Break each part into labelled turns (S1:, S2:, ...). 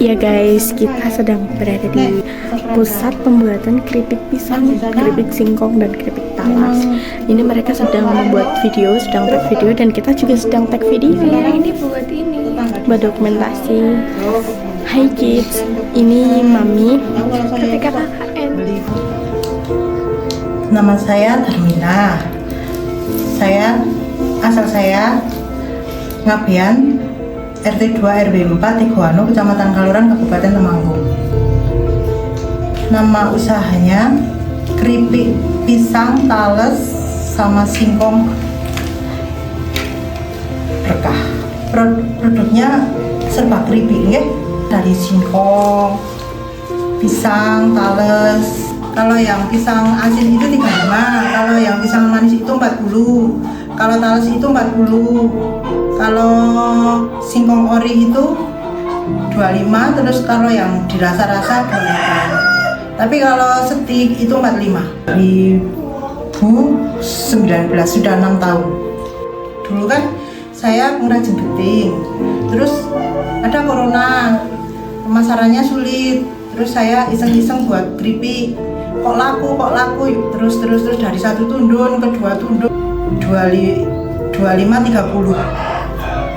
S1: Ya guys, kita sedang berada di pusat pembuatan keripik pisang, keripik singkong, dan keripik talas. Ini mereka sedang membuat video, sedang tag video, dan kita juga sedang tag video.
S2: Ini
S1: buat dokumentasi. Hai kids, ini Mami ketika KKN.
S3: Nama saya Termina. Asal saya Ngabean, RT 2 RW 4 Tegoano, Kecamatan Kaluran, Kabupaten Temanggung. Nama usahanya keripik pisang, tales, sama singkong berkah. Produknya serba keripik ya, dari singkong, pisang, tales. Kalau yang pisang asin itu 35, kalau yang pisang manis itu 40, kalau tales itu 40, kalau singkong ori itu 25, terus kalau yang dirasa-rasa 28. Tapi kalau stik itu 45. 2019, sudah 6 tahun. Dulu kan saya pengrajin beting, terus ada corona, pemasarannya sulit, terus saya iseng-iseng buat keripik, kok laku, terus dari satu tundun ke dua tundun, 25, 30.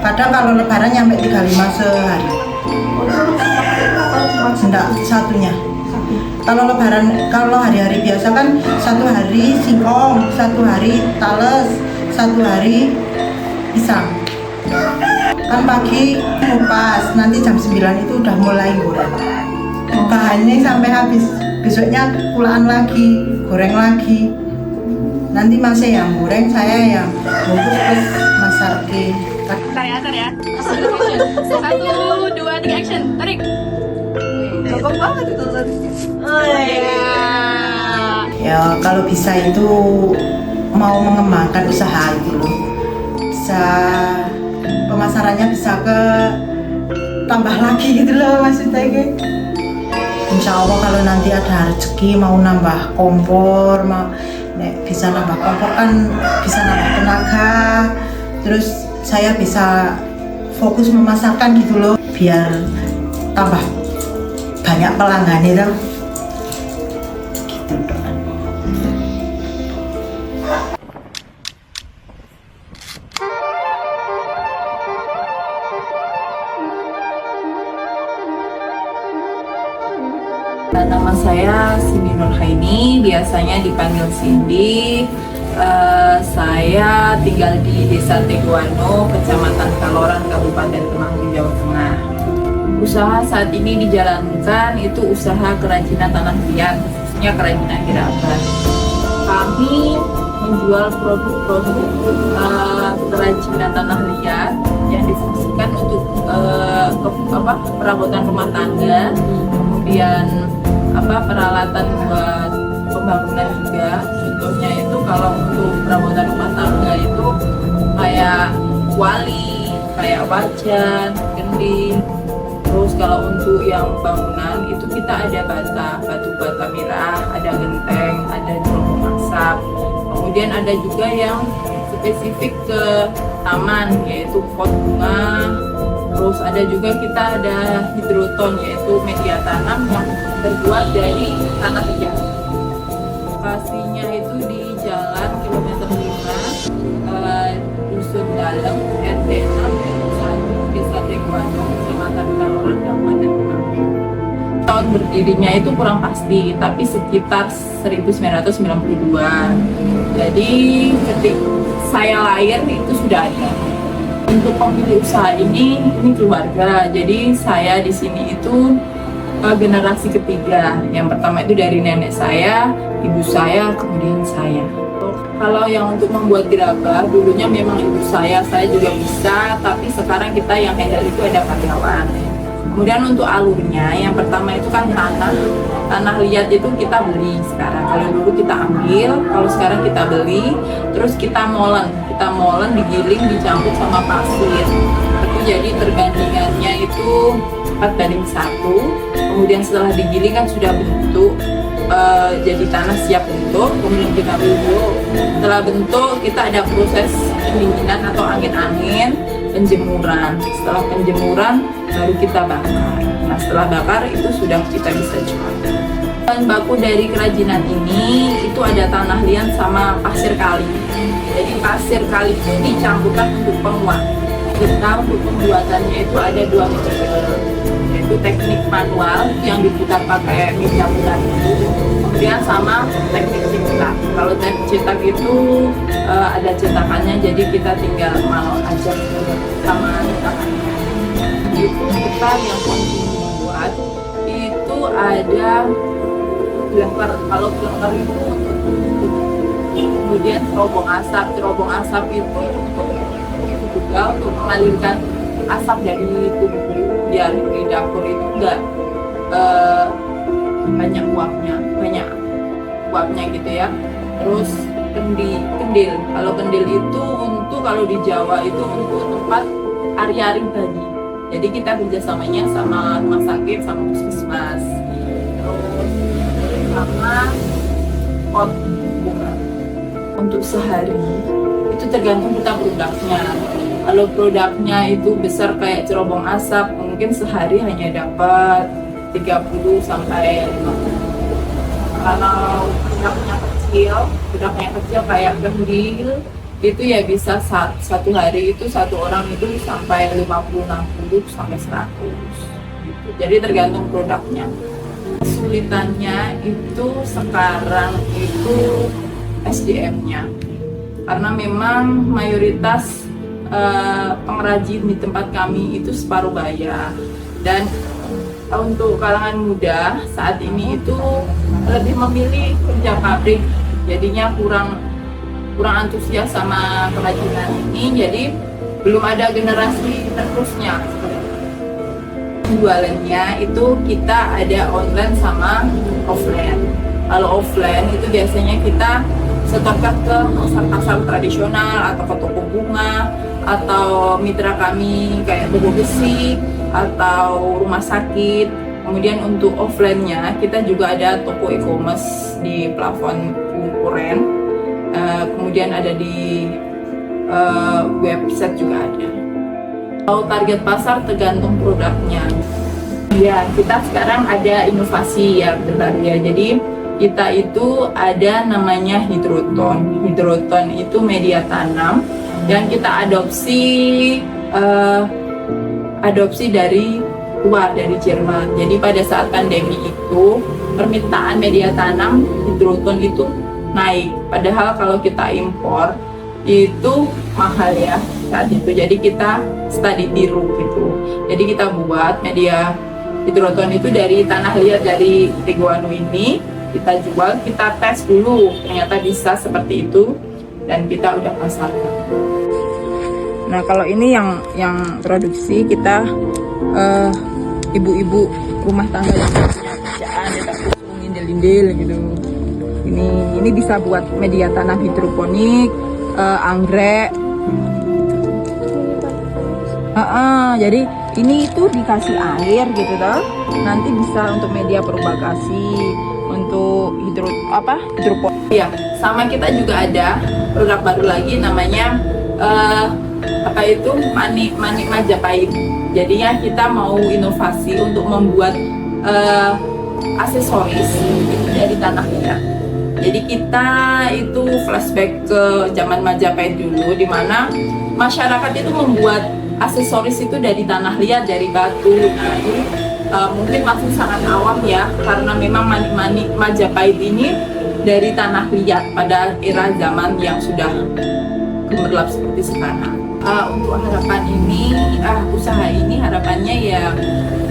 S3: Kadang kalau lebaran nyampe 35 sehari. Enggak, satunya. Kalau lebaran, kalau hari-hari biasa kan satu hari singkong, satu hari tales, satu hari pisang. Kan pagi ngupas, nanti jam 9 itu udah mulai goreng. Bahannya sampai habis, besoknya pulaan lagi, goreng lagi. Nanti masih yang goreng, saya yang bungkus terus masarke.
S2: Atar ya. 1, 2, 3 action. Tarik. Gampang banget itu tadi. Oh iya.
S3: Ya kalau bisa itu mau mengembangkan usaha itu loh. Bisa pemasarannya bisa ke tambah lagi gitu loh maksudnya gitu. Insya Allah kalau nanti ada rezeki mau nambah kompor, bisa nambah kompor kan bisa nambah tenaga, terus saya bisa fokus memasarkan gitu loh, biar tambah banyak pelanggan itu gitu doang.
S4: Nama saya Cindy Nurhaini, biasanya dipanggil Cindy. Saya tinggal di Desa Tegoano, Kecamatan Kaloran, Kabupaten Temanggung, Jawa Tengah. Usaha saat ini dijalankan itu usaha kerajinan tanah liat, khususnya kerajinan gerabah. Kami menjual produk-produk kerajinan tanah liat yang difungsikan untuk perabotan rumah tangga, kemudian peralatan buat pembangunan juga. Contohnya itu kalau untuk perabotan rumah tangga itu kayak kuali, kayak wajan, gending. Terus kalau untuk yang bangunan itu kita ada batu bata merah, ada genteng, ada cerobong asap. Kemudian ada juga yang spesifik ke taman, yaitu pot bunga. Terus ada juga kita ada hidroton, yaitu media tanam yang terbuat dari tanah liat. Lokasinya itu di Jalan Kilometer 5, Dusun Dalem, RT 6, Desa Tegoano, Kecamatan Kaloran, Kabupaten Temanggung. Tahun berdirinya itu kurang pasti, tapi sekitar 1992. Jadi ketika saya lahir itu sudah ada. Untuk pemilik usaha ini keluarga. Jadi saya di sini itu generasi ketiga. Yang pertama itu dari nenek saya, ibu saya, kemudian saya. Kalau yang untuk membuat gerabah, dulunya memang ibu saya juga bisa, tapi sekarang kita yang handle itu ada karyawan. Kemudian untuk alurnya, yang pertama itu kan tanah liat itu kita beli sekarang. Kalau dulu kita ambil, kalau sekarang kita beli, terus kita molen, digiling, dicampur sama pasir. Itu jadi tergandingannya itu 4:1. Kemudian setelah digiling kan sudah bentuk, jadi tanah siap bentuk. Kemudian kita bentuk. Setelah bentuk kita ada proses pendinginan atau angin-angin, penjemuran. Setelah penjemuran baru kita bakar. Nah setelah bakar itu sudah kita bisa jual. Bahan baku dari kerajinan ini itu ada tanah liat sama pasir kali. Jadi pasir kali ini dicampurkan untuk penguat. Kita untuk pembuatannya itu ada 2 metode, yaitu teknik manual yang diputar pakai minyak itu, kemudian sama teknik cetak. Kalau teknik cetak itu ada cetakannya, jadi kita tinggal mau aja sama cetakannya. Itu kita yang membuat itu ada gelengker. Kalau gelengker itu kemudian cerobong asap itu juga untuk mengalirkan asap dari tubuh biar di dapur itu enggak banyak uapnya gitu ya. Terus kendil. Kalau kendil itu untuk, kalau di Jawa itu untuk tempat ari-ari bayi. Jadi kita kerjasamanya sama rumah sakit, sama puskesmas. Terus sama pot bunga. Untuk sehari itu tergantung kita produknya. Kalau produknya itu besar kayak cerobong asap, mungkin sehari hanya dapat 30 sampai 50. Kalau produknya kecil kayak kendil, itu ya bisa satu hari itu satu orang itu sampai 50-60 sampai 100 gitu. Jadi tergantung produknya. Kesulitannya itu sekarang itu SDM-nya, karena memang mayoritas pengrajin di tempat kami itu separuh baya, dan untuk kalangan muda saat ini itu lebih memilih kerja pabrik, jadinya kurang antusias sama kerajinan ini, jadi belum ada generasi penerusnya. Jualannya itu kita ada online sama offline. Kalau offline itu biasanya kita setorkan ke pasar-pasar tradisional atau ke toko bunga atau mitra kami kayak toko besi atau rumah sakit. Kemudian untuk offline-nya kita juga ada toko e-commerce di plafon Kuren. Kemudian ada di website juga ada. Kalau target pasar tergantung produknya. Ya, kita sekarang ada inovasi ya benar ya. Jadi kita itu ada namanya hidroton. Hidroton itu media tanam yang kita adopsi dari luar, dari Jerman. Jadi pada saat pandemi itu permintaan media tanam hidroton itu naik. Padahal kalau kita impor itu mahal ya saat itu. Jadi kita study tiru gitu. Jadi kita buat media hidroton itu dari tanah liat dari Teguano ini. Kita jual, kita tes dulu, ternyata bisa seperti itu, dan kita udah pasarkan. Nah kalau ini yang produksi kita ibu-ibu rumah tangga yang punya kerjaan, kita indel-indel gitu. Ini bisa buat media tanam hidroponik, anggrek. Jadi ini itu dikasih air gitu toh, nanti bisa untuk media propagasi, untuk hidroponik. Ya, sama kita juga ada produk baru lagi namanya manik Majapahit. Jadinya kita mau inovasi untuk membuat aksesoris itu dari tanah liat. Jadi kita itu flashback ke zaman Majapahit dulu, di mana masyarakat itu membuat aksesoris itu dari tanah liat, dari batu. Nah, ini mungkin masih sangat awam ya, karena memang manik Majapahit ini dari tanah liat pada era zaman yang sudah gemerlap seperti sekarang. Untuk harapan ini, usaha ini harapannya ya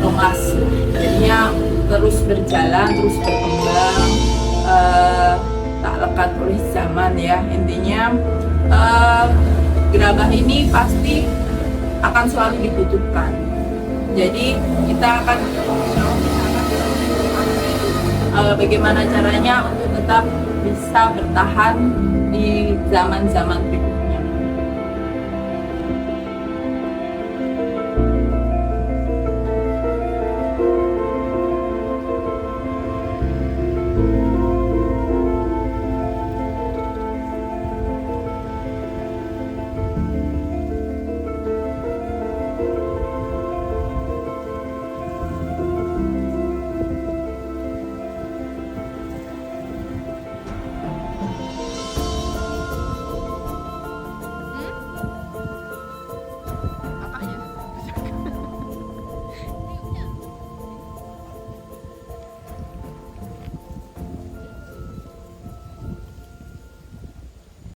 S4: luas, jadinya terus berjalan, terus berkembang, tak lekat oleh zaman ya. Intinya gerabah ini pasti akan selalu dibutuhkan. Jadi kita akan bagaimana caranya untuk tetap bisa bertahan di zaman-zaman berikutnya.